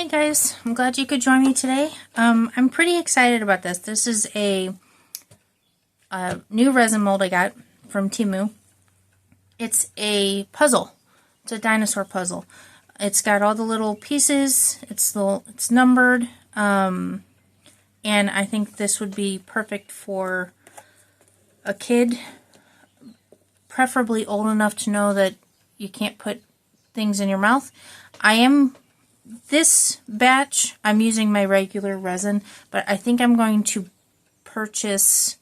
Hey guys, I'm glad you could join me today. I'm pretty excited about this. This is a new resin mold I got from Temu. It's a puzzle. It's a dinosaur puzzle. It's got all the little pieces. It's numbered, and I think this would be perfect for a kid, preferably old enough to know that you can't put things in your mouth. This batch, I'm using my regular resin, but I think I'm going to purchase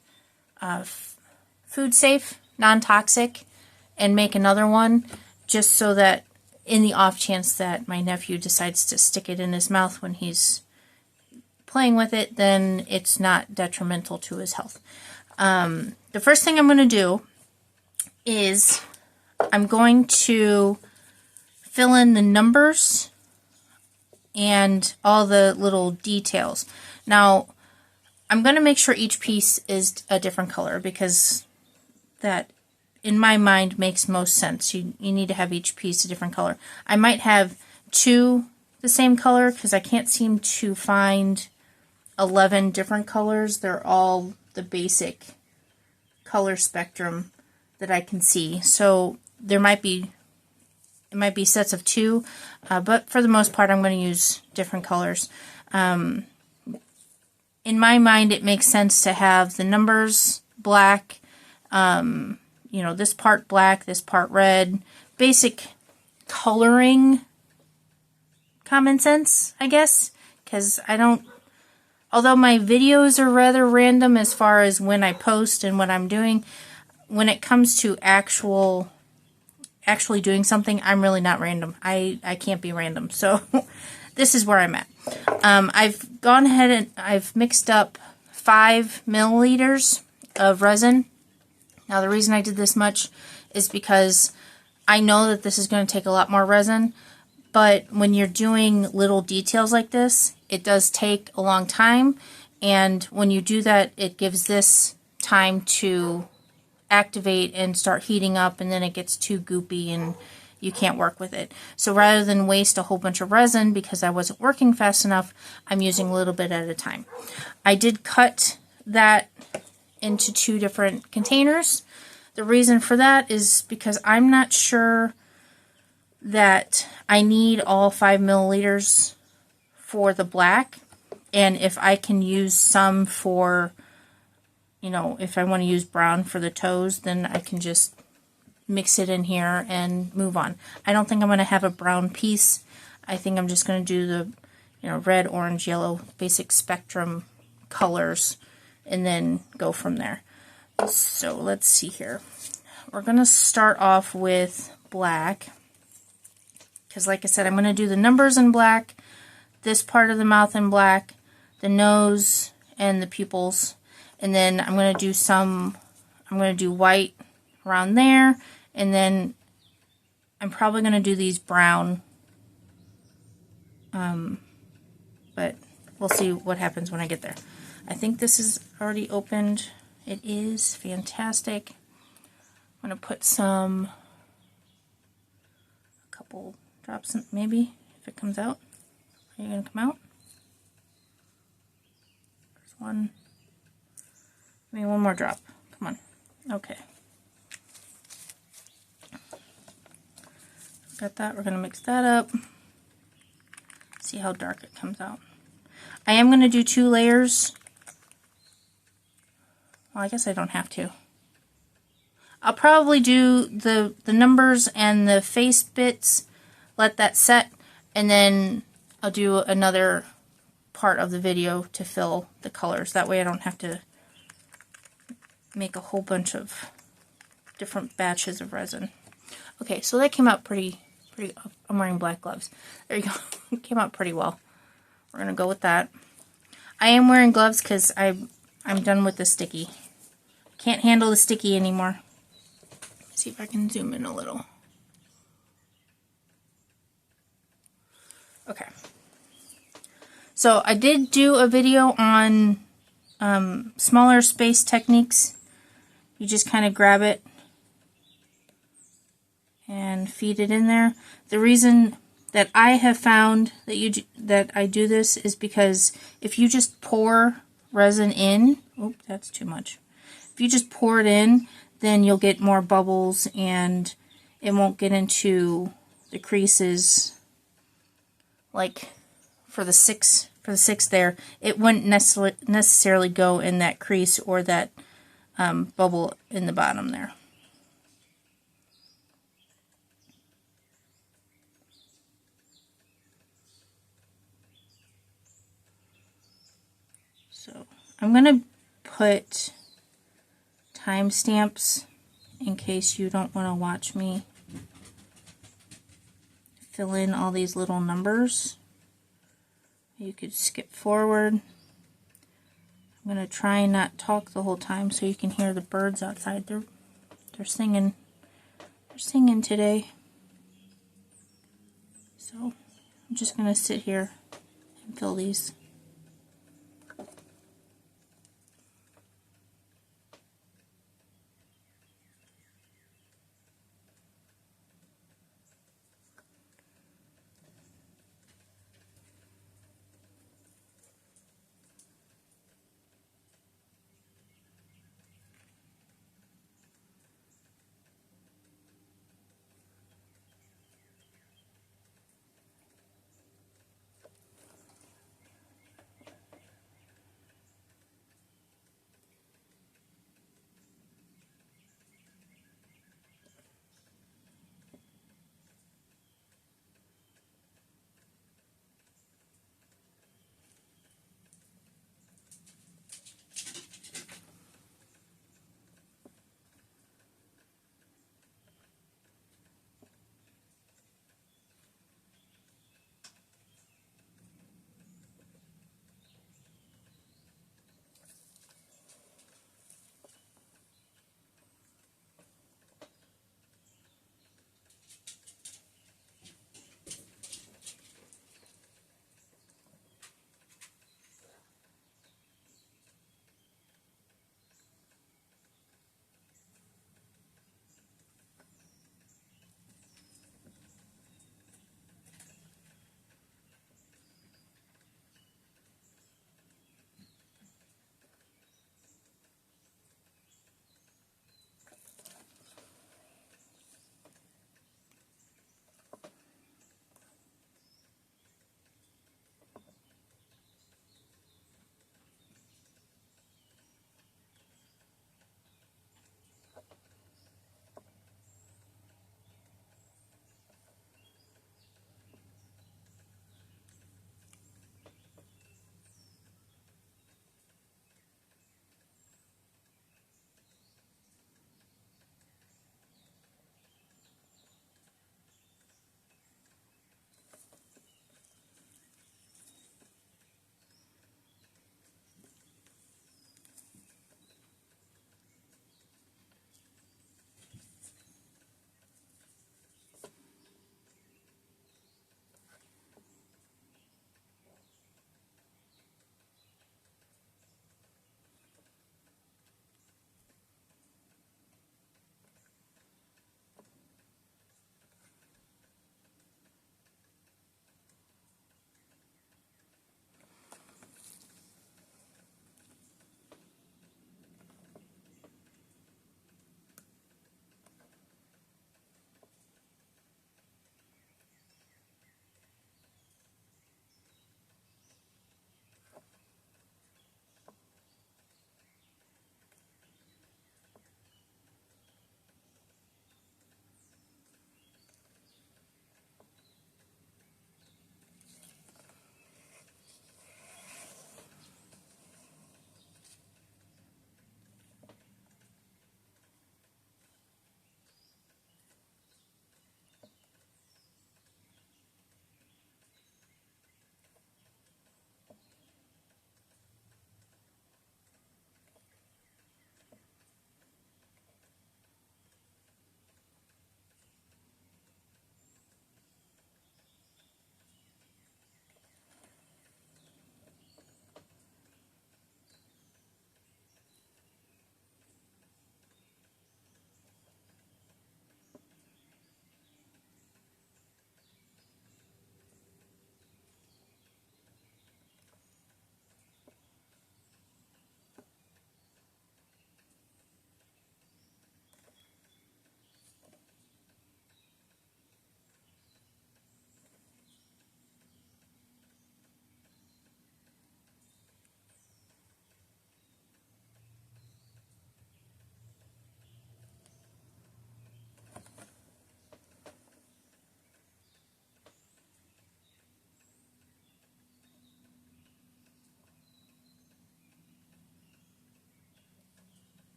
food safe, non-toxic, and make another one just so that in the off chance that my nephew decides to stick it in his mouth when he's playing with it, then it's not detrimental to his health. The first thing I'm going to do is I'm going to fill in the numbers and all the little details. Now, I'm going to make sure each piece is a different color because that, in my mind, makes most sense. You need to have each piece a different color. I might have two the same color because I can't seem to find 11 different colors. They're all the basic color spectrum that I can see. So it might be sets of two, but for the most part I'm going to use different colors. In my mind it makes sense to have the numbers black, this part black, this part red, basic coloring common sense, I guess, because although my videos are rather random as far as when I post and what I'm doing, when it comes to actually doing something, I'm really not random. I can't be random. So this is where I'm at. I've gone ahead and I've mixed up 5 milliliters of resin. Now the reason I did this much is because I know that this is going to take a lot more resin, but when you're doing little details like this, it does take a long time, and when you do that, it gives this time to activate and start heating up, and then it gets too goopy and you can't work with it. So rather than waste a whole bunch of resin because I wasn't working fast enough, I'm using a little bit at a time. I did cut that into 2 different containers. The reason for that is because I'm not sure that I need all 5 milliliters for the black, and if I can use some for, if I want to use brown for the toes, then I can just mix it in here and move on. I don't think I'm going to have a brown piece. I think I'm just going to do the, red, orange, yellow, basic spectrum colors, and then go from there. So let's see here. We're going to start off with black, because like I said, I'm going to do the numbers in black, this part of the mouth in black, the nose and the pupils. And then I'm going to do white around there, and then I'm probably going to do these brown, but we'll see what happens when I get there. I think this is already opened. It is fantastic. I'm going to put a couple drops, maybe, if it comes out. Are you going to come out? There's one. Maybe one more drop. Come on. Okay. Got that. We're going to mix that up. See how dark it comes out. I am going to do 2 layers. Well, I guess I don't have to. I'll probably do the numbers and the face bits, let that set, and then I'll do another part of the video to fill the colors. That way I don't have to make a whole bunch of different batches of resin. Okay, so that came out pretty. I'm wearing black gloves. There you go. It came out pretty well. We're gonna go with that. I am wearing gloves because I'm done with the sticky. Can't handle the sticky anymore. Let's see if I can zoom in a little. Okay. So I did do a video on smaller space techniques. You just kind of grab it and feed it in there. The reason that I have found that I do this is because if you just pour resin in, oh, that's too much. If you just pour it in, then you'll get more bubbles and it won't get into the creases. Like for the six there, it wouldn't necessarily go in that crease or that bubble in the bottom there. So I'm going to put timestamps in case you don't want to watch me fill in all these little numbers. You could skip forward. I'm going to try and not talk the whole time so you can hear the birds outside. They're singing. They're singing today. So I'm just going to sit here and fill these.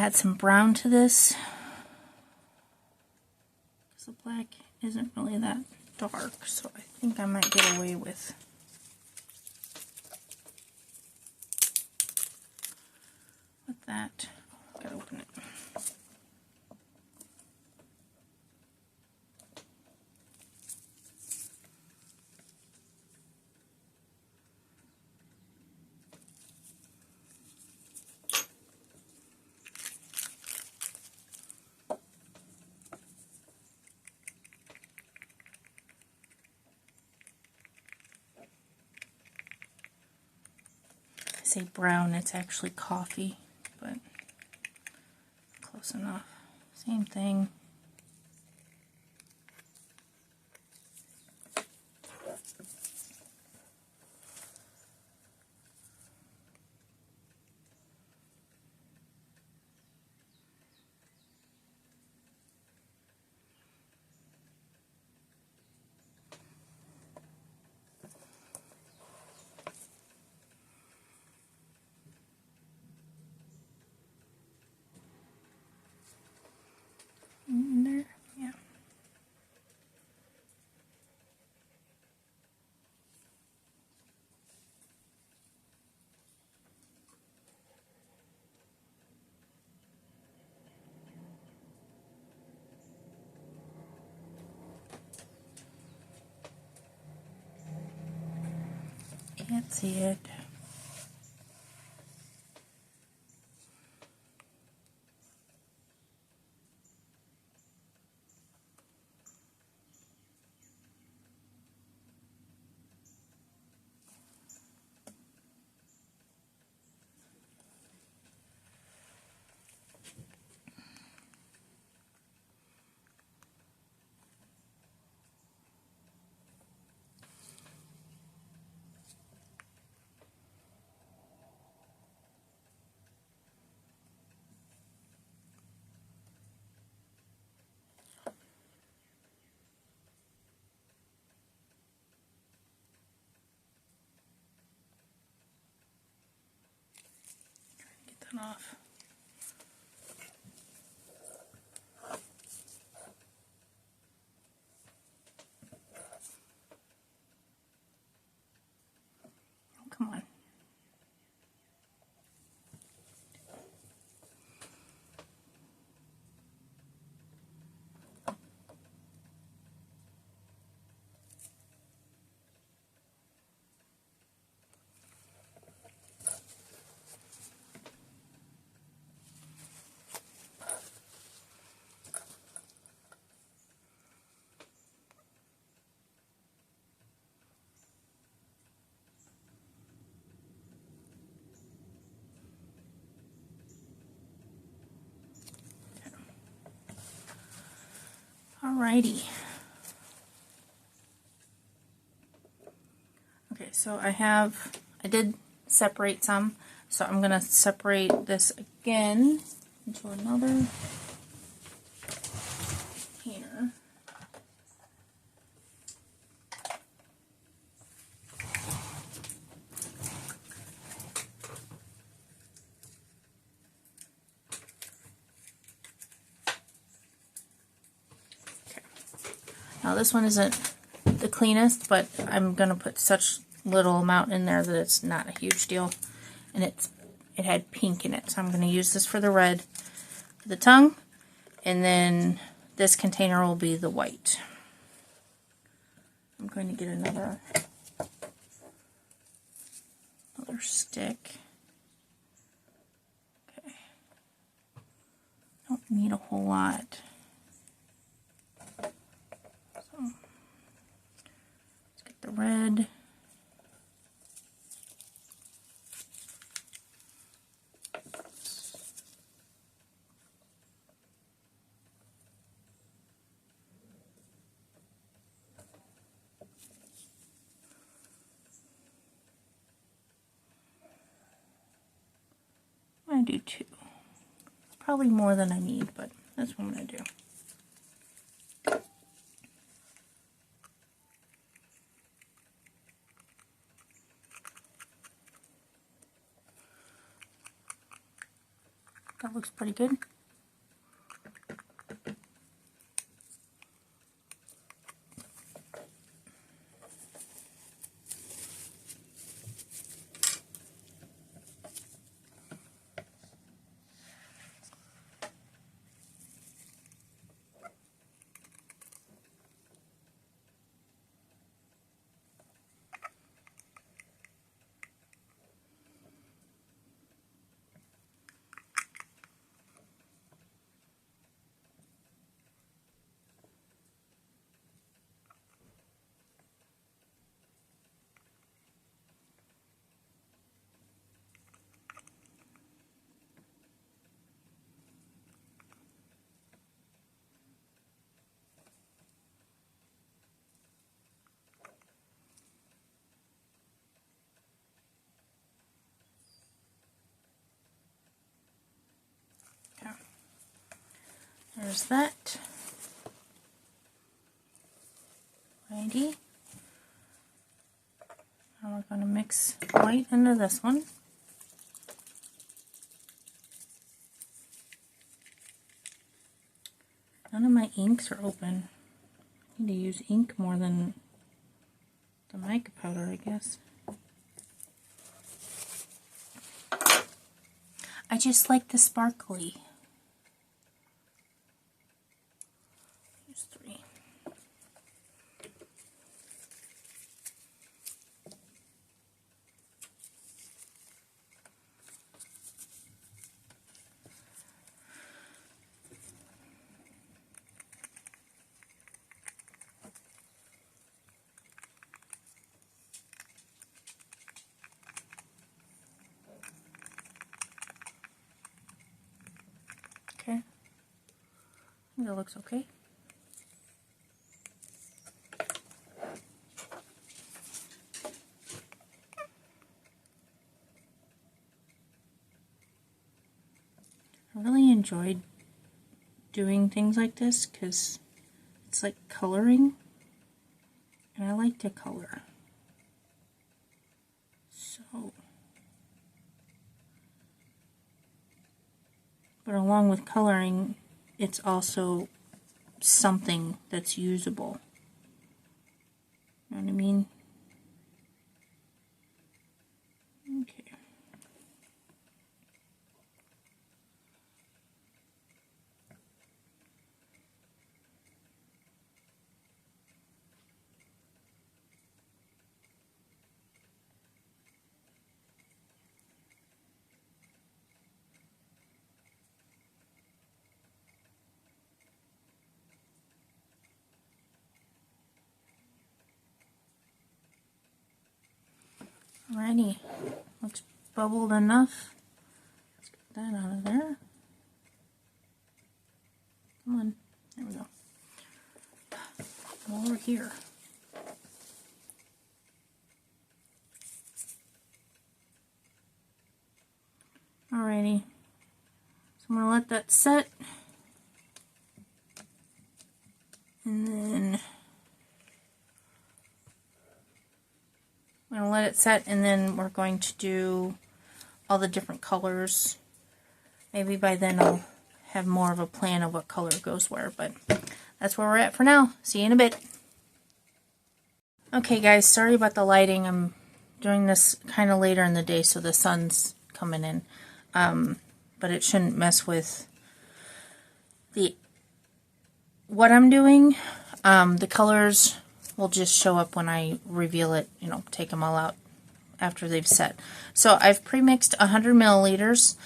add some brown to this. The black isn't really that dark, so I think I might get away with that. Gotta open it. I say brown, it's actually coffee, but close enough. Same thing. In there, yeah. Can't see it. Get that off. Oh, come on. Alrighty. Okay, so I did separate some, so I'm going to separate this again into another container. Now this one isn't the cleanest, but I'm going to put such little amount in there that it's not a huge deal. And it had pink in it, so I'm going to use this for the red, for the tongue, and then this container will be the white. I'm going to get another stick. Okay. Don't need a whole lot. The red. I do two. Probably more than I need, but that's what I'm going to do. That looks pretty good. There's that. Righty. Now we're going to mix white into this one. None of my inks are open. I need to use ink more than the mica powder, I guess. I just like the sparkly. Here's 3. Okay. I think that looks okay. I really enjoyed doing things like this because it's like coloring, and I like to color. So, but along with coloring, it's also something that's usable. You know what I mean? Okay. Alrighty, looks bubbled enough. Let's get that out of there. Come on, there we go. Come over here. Alrighty, so I'm going to let that set. And then I'm going to let it set, and then we're going to do all the different colors. Maybe by then I'll have more of a plan of what color goes where, but that's where we're at for now. See you in a bit. Okay guys, sorry about the lighting. I'm doing this kind of later in the day, so the sun's coming in. But it shouldn't mess with what I'm doing. The colors will just show up when I reveal it, you know, take them all out after they've set. So I've pre-mixed 100 milliliters.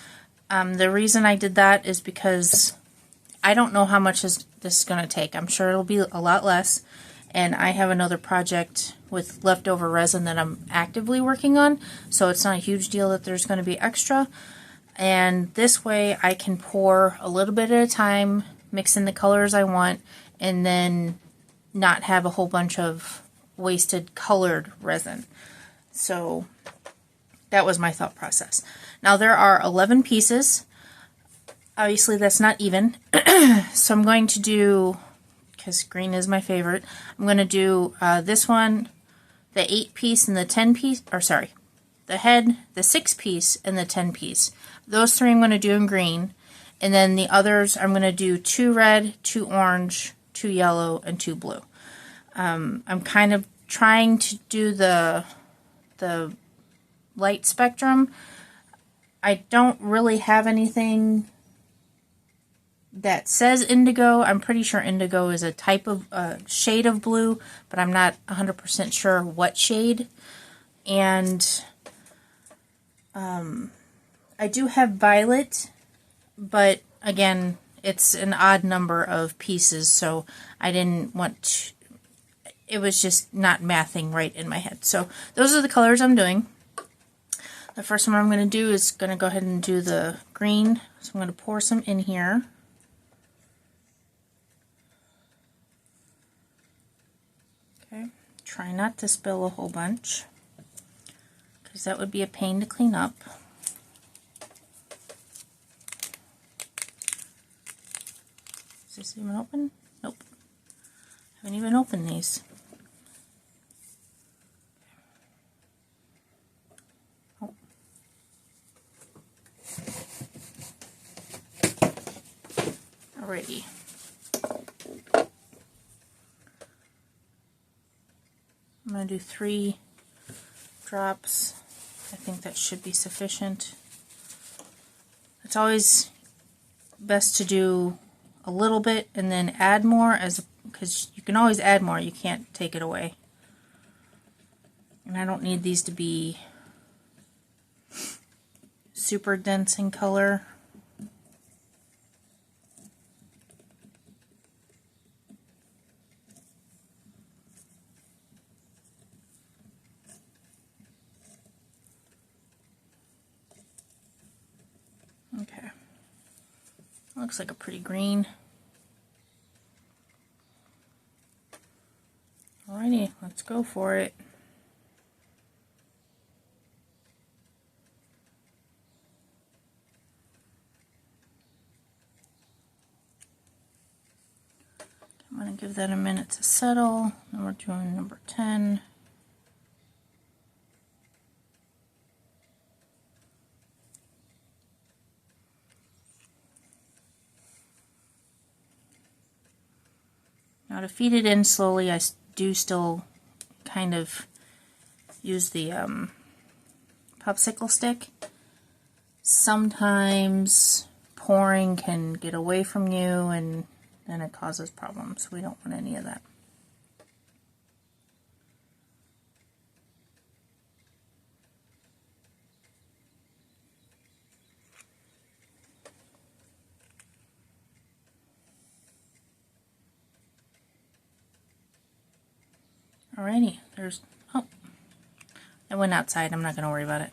The reason I did that is because I don't know how much this is going to take. I'm sure it'll be a lot less. And I have another project with leftover resin that I'm actively working on. So it's not a huge deal that there's going to be extra. And this way I can pour a little bit at a time, mix in the colors I want, and then not have a whole bunch of wasted colored resin. So that was my thought process. Now there are 11 pieces. Obviously that's not even. So I'm going to do, because green is my favorite, I'm going to do this one, the 8-piece and the 10-piece, or sorry, the head, the 6-piece, and the 10-piece. Those 3 I'm going to do in green. And then the others, I'm going to do 2 red, 2 orange, 2 yellow, and 2 blue. I'm kind of trying to do the light spectrum. I don't really have anything that says indigo. I'm pretty sure indigo is a type of shade of blue, but I'm not 100% sure what shade. And I do have violet, but again, it's an odd number of pieces, so I didn't want to, it was just not mathing right in my head. So those are the colors I'm doing. The first one I'm going to do is going to go ahead and do the green. So I'm going to pour some in here. Okay, try not to spill a whole bunch, because that would be a pain to clean up. Is this even open? Nope. Haven't even opened these. Oh. Alrighty. I'm going to do 3 drops. I think that should be sufficient. It's always best to do a little bit and then add more, because you can always add more, you can't take it away. And I don't need these to be super dense in color. Okay. Looks like a pretty green. Alrighty, let's go for it. I'm going to give that a minute to settle. Then we're doing number 10. Now to feed it in slowly, I do still kind of use the popsicle stick. Sometimes pouring can get away from you and then it causes problems. We don't want any of that. Alrighty, there's, oh, I went outside, I'm not going to worry about it.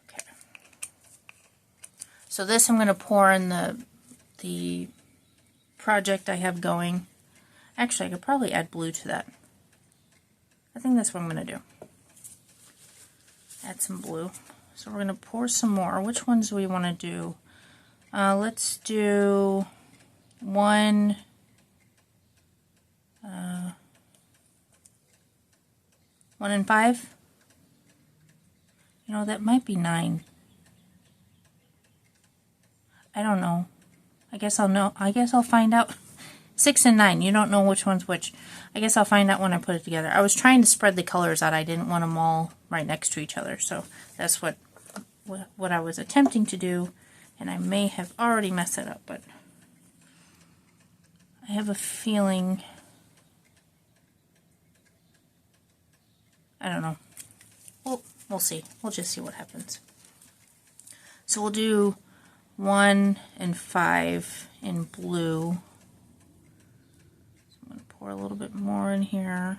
Okay. So this I'm going to pour in the project I have going. Actually, I could probably add blue to that. I think that's what I'm going to do. Add some blue. So we're going to pour some more. Which ones do we want to do? Let's do 1... 1 and 5? You know, that might be 9. I don't know. I guess I'll know. I guess I'll find out. 6 and 9. You don't know which one's which. I guess I'll find out when I put it together. I was trying to spread the colors out. I didn't want them all right next to each other. So that's what I was attempting to do. And I may have already messed it up. But I have a feeling... I don't know. We'll see. We'll just see what happens. So we'll do 1 and 5 in blue. So I'm going to pour a little bit more in here.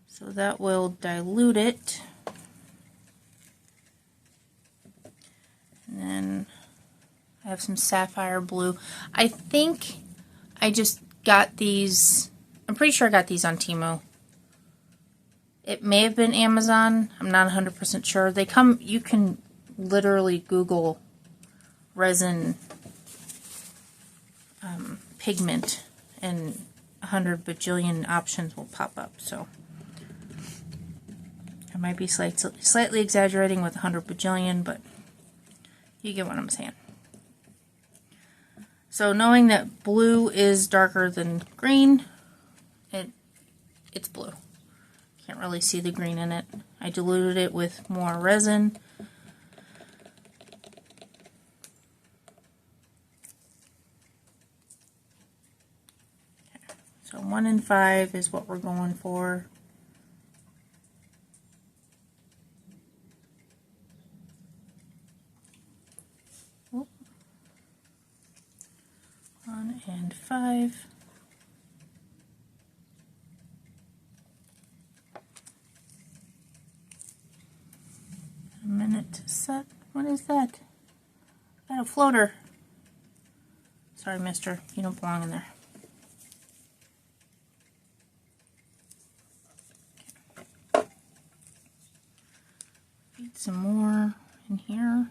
So that will dilute it. And then I have some sapphire blue. I think I just got these, I'm pretty sure I got these on Temu. It may have been Amazon. I'm not 100% sure. They come, you can literally Google resin pigment and 100 bajillion options will pop up. So I might be slightly exaggerating with 100 bajillion, but You get what I'm saying. So knowing that blue is darker than green, it's blue. Can't really see the green in it. I diluted it with more resin. So 1 and 5 is what we're going for. Oh. 1 and 5. A minute to set. What is that? Got a floater. Sorry, mister. You don't belong in there. Feed some more in here.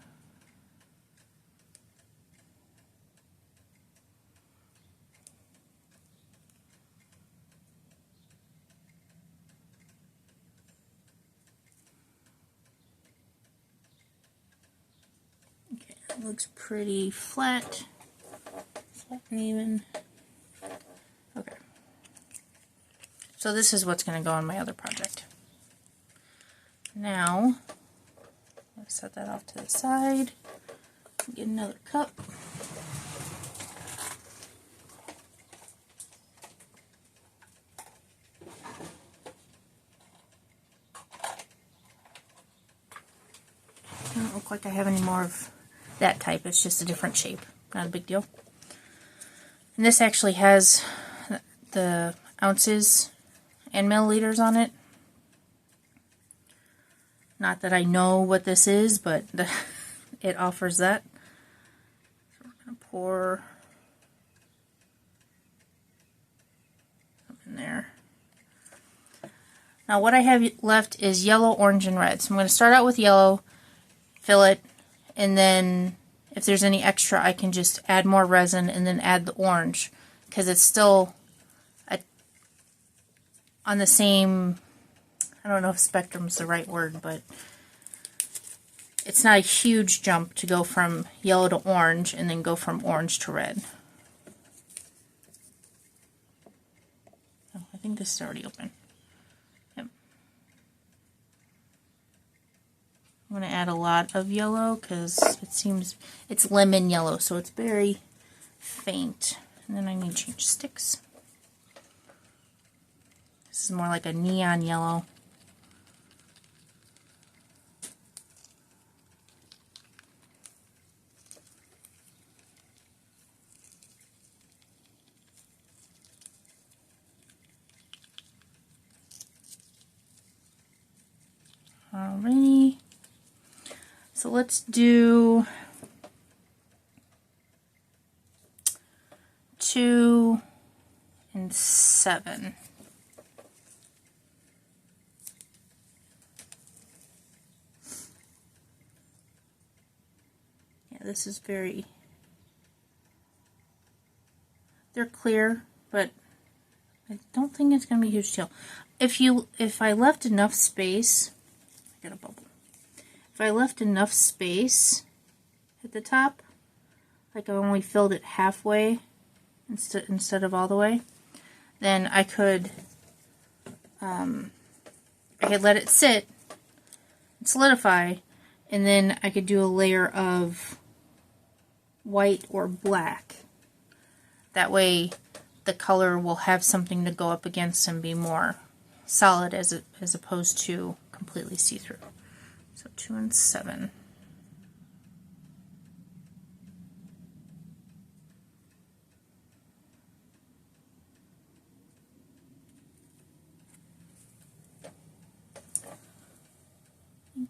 Okay, that looks pretty flat. Flat and even. Okay. So this is what's going to go on my other project. Now, let's set that off to the side. Get another cup. Doesn't look like I have any more of that type. It's just a different shape. Not a big deal. And this actually has the ounces and milliliters on it. Not that I know what this is, but it offers that. So we're going to pour some in there. Now what I have left is yellow, orange, and red. So I'm going to start out with yellow, fill it, and then if there's any extra I can just add more resin and then add the orange, because it's still on the same, I don't know if spectrum is the right word, but it's not a huge jump to go from yellow to orange and then go from orange to red. Oh, I think this is already open. Yep. I'm going to add a lot of yellow because it seems it's lemon yellow, so it's very faint. And then I need to change sticks. This is more like a neon yellow. Alrighty. So let's do 2 and 7. Yeah, this is very, they're clear, but I don't think it's going to be a huge deal. If I left enough space, I got a bubble. If I left enough space at the top, like I only filled it halfway instead of all the way, then I could let it sit and solidify, and then I could do a layer of white or black. That way the color will have something to go up against and be more solid as opposed to completely see-through. So 2 and 7.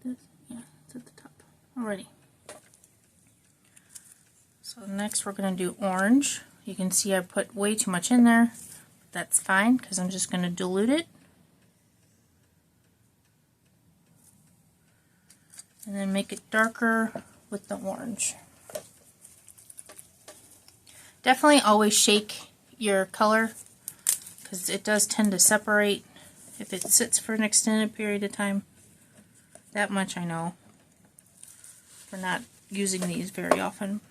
Yeah, it's at the top. Alrighty. So next we're going to do orange. You can see I put way too much in there. That's fine because I'm just going to dilute it. And then make it darker with the orange. Definitely always shake your color because it does tend to separate if it sits for an extended period of time. That much I know. For not using these very often.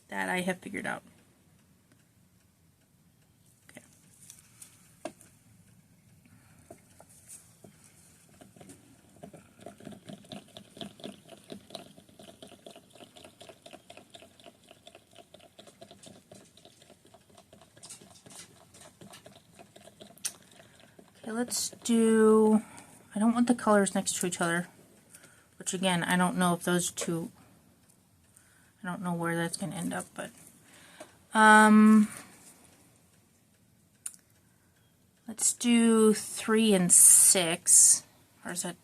That I have figured out. Okay. Okay, let's do, I don't want the colors next to each other, which again, I don't know if those two, I don't know where that's going to end up, but let's do 3 and 6, or is that,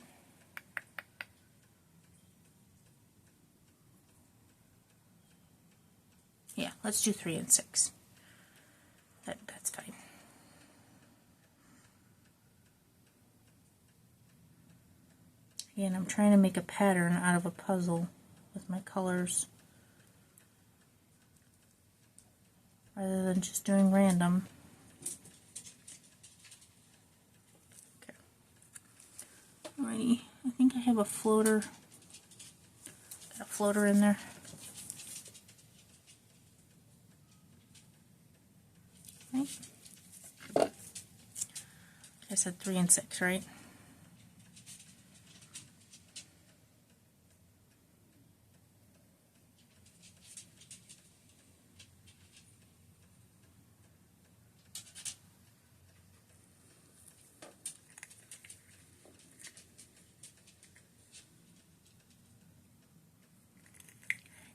yeah, let's do 3 and 6, that's fine. Again, I'm trying to make a pattern out of a puzzle with my colors, rather than just doing random. Okay. Alrighty, I think I have a floater. Got a floater in there. Right. I said 3 and 6, right?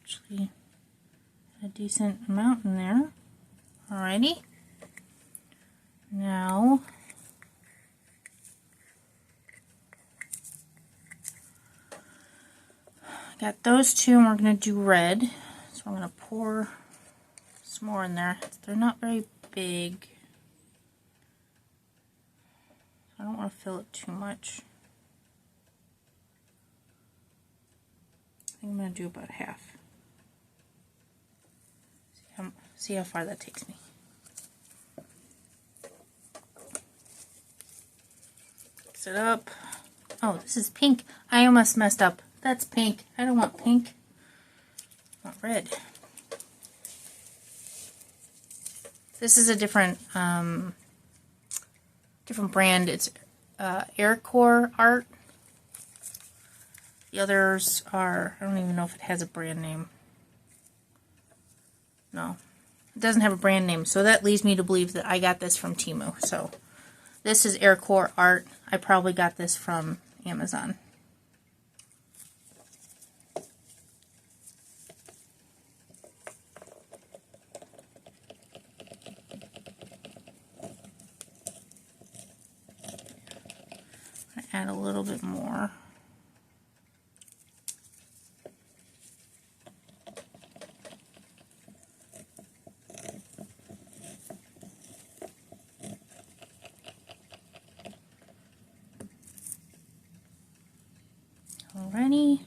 Actually, a decent amount in there. Alrighty. Now, got those two, and we're going to do red. So I'm going to pour some more in there. They're not very big. I don't want to fill it too much. I think I'm going to do about half. See how far that takes me. Mix it up. Oh, this is pink. I almost messed up. That's pink. I don't want pink. I want red. This is a different different brand. It's Aircore Art. The others are, I don't even know if it has a brand name. No, it doesn't have a brand name, so that leads me to believe that I got this from Temu. So this is Aircore Art. I probably got this from Amazon. I'm gonna add a little bit more. Alrighty.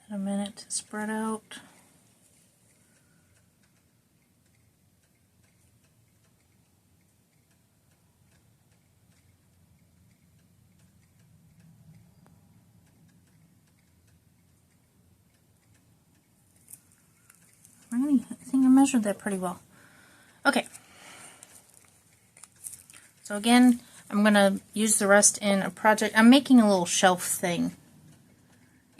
A minute to spread out. I think I measured that pretty well. Okay. So again, I'm going to use the rest in a project. I'm making a little shelf thing.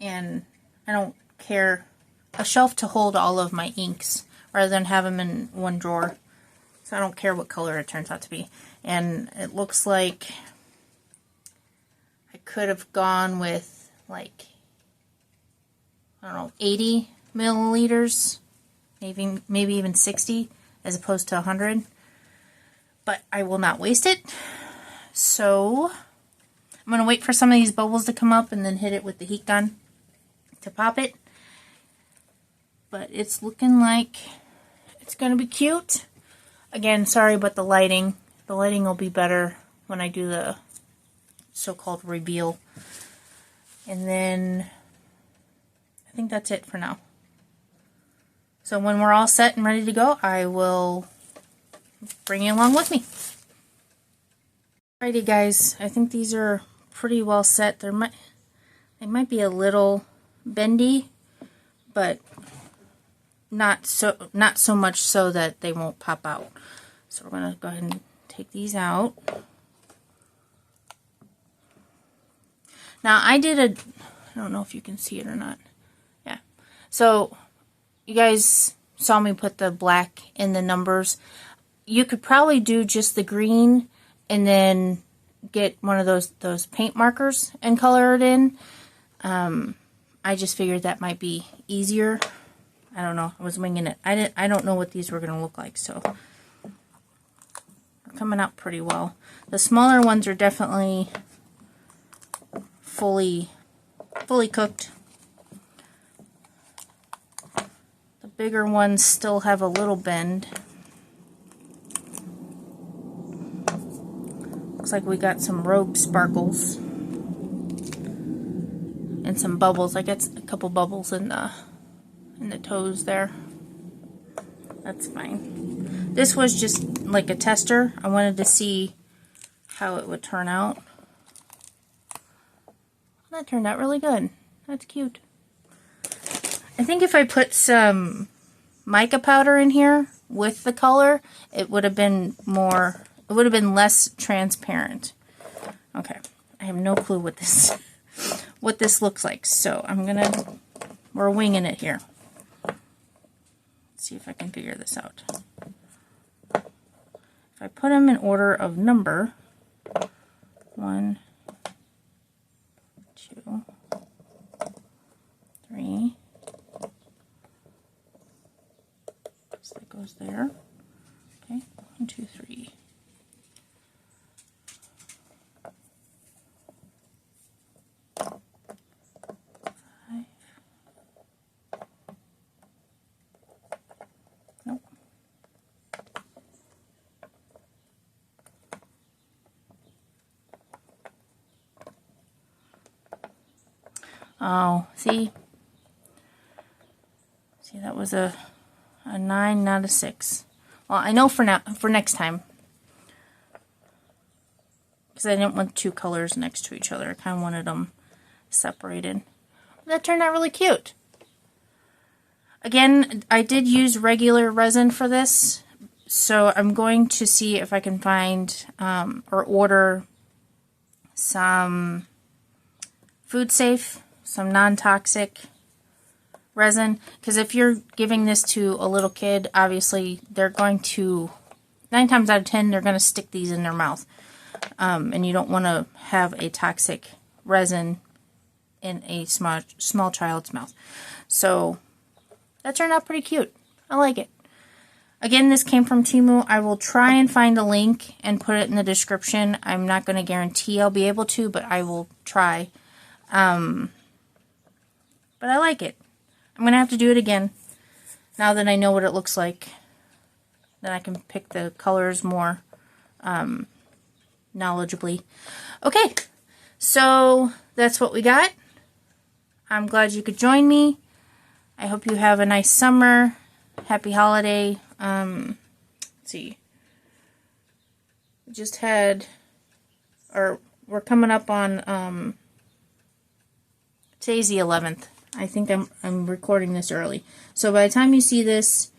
And I don't care. A shelf to hold all of my inks rather than have them in one drawer. So I don't care what color it turns out to be. And it looks like I could have gone with like, I don't know, 80 milliliters. Maybe even 60 as opposed to 100, but I will not waste it. So I'm going to wait for some of these bubbles to come up and then hit it with the heat gun to pop it. But it's looking like It's going to be cute. Again, sorry about the lighting. The lighting will be better when I do the so-called reveal. And then I think that's it for now. So when we're all set and ready to go, I will bring you along with me. Alrighty guys, I think these are pretty well set. They might be a little bendy, but not so much so that they won't pop out. So we're going to go ahead and take these out. Now I don't know if you can see it or not. Yeah. So you guys saw me put the black in the numbers. You could probably do just the green and then get one of those paint markers and color it in. I just figured that might be easier. I don't know. I was winging it. I don't know what these were going to look like, so they're coming out pretty well. The smaller ones are definitely fully cooked. The bigger ones still have a little bend. Looks like we got some rogue sparkles and some bubbles. I got a couple bubbles in the toes there. That's fine. This was just like a tester. I wanted to see how it would turn out. That turned out really good. That's cute. I think if I put some mica powder in here with the color, it would have been less transparent. Okay, I have no clue what this looks like, so we're winging it here. Let's see if I can figure this out. If I put them in order of number, 1, 2, 3. So that goes there. Okay, 1, 2, 3. Nope. Oh, see, that was a 9, not a 6. Well, I know for next time, because I didn't want two colors next to each other. I kind of wanted them separated. That turned out really cute. Again, I did use regular resin for this, so I'm going to see if I can find or order some food safe, some non-toxic resin, because if you're giving this to a little kid, obviously they're going to, 9 times out of 10, they're going to stick these in their mouth, and you don't want to have a toxic resin in a small child's mouth. So that turned out pretty cute. I like it. Again, this came from Temu. I will try and find a link and put it in the description. I'm not going to guarantee I'll be able to, but I will try. But I like it. I'm going to have to do it again now that I know what it looks like. Then I can pick the colors more knowledgeably. Okay, so that's what we got. I'm glad you could join me. I hope you have a nice summer. Happy holiday. Let's see. We just had, or we're coming up on, today's the 11th. I think I'm recording this early. So by the time you see this,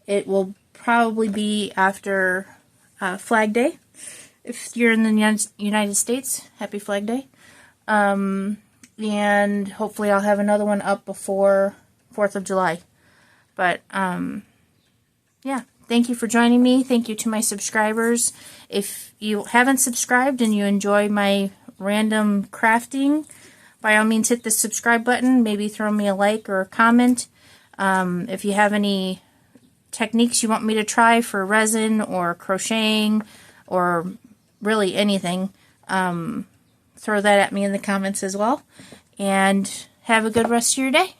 it will probably be after Flag Day. If you're in the United States, happy Flag Day. And hopefully I'll have another one up before 4th of July. But, yeah. Thank you for joining me. Thank you to my subscribers. If you haven't subscribed and you enjoy my random crafting, by all means hit the subscribe button. Maybe throw me a like or a comment. If you have any techniques you want me to try for resin or crocheting or really anything, throw that at me in the comments as well. And have a good rest of your day.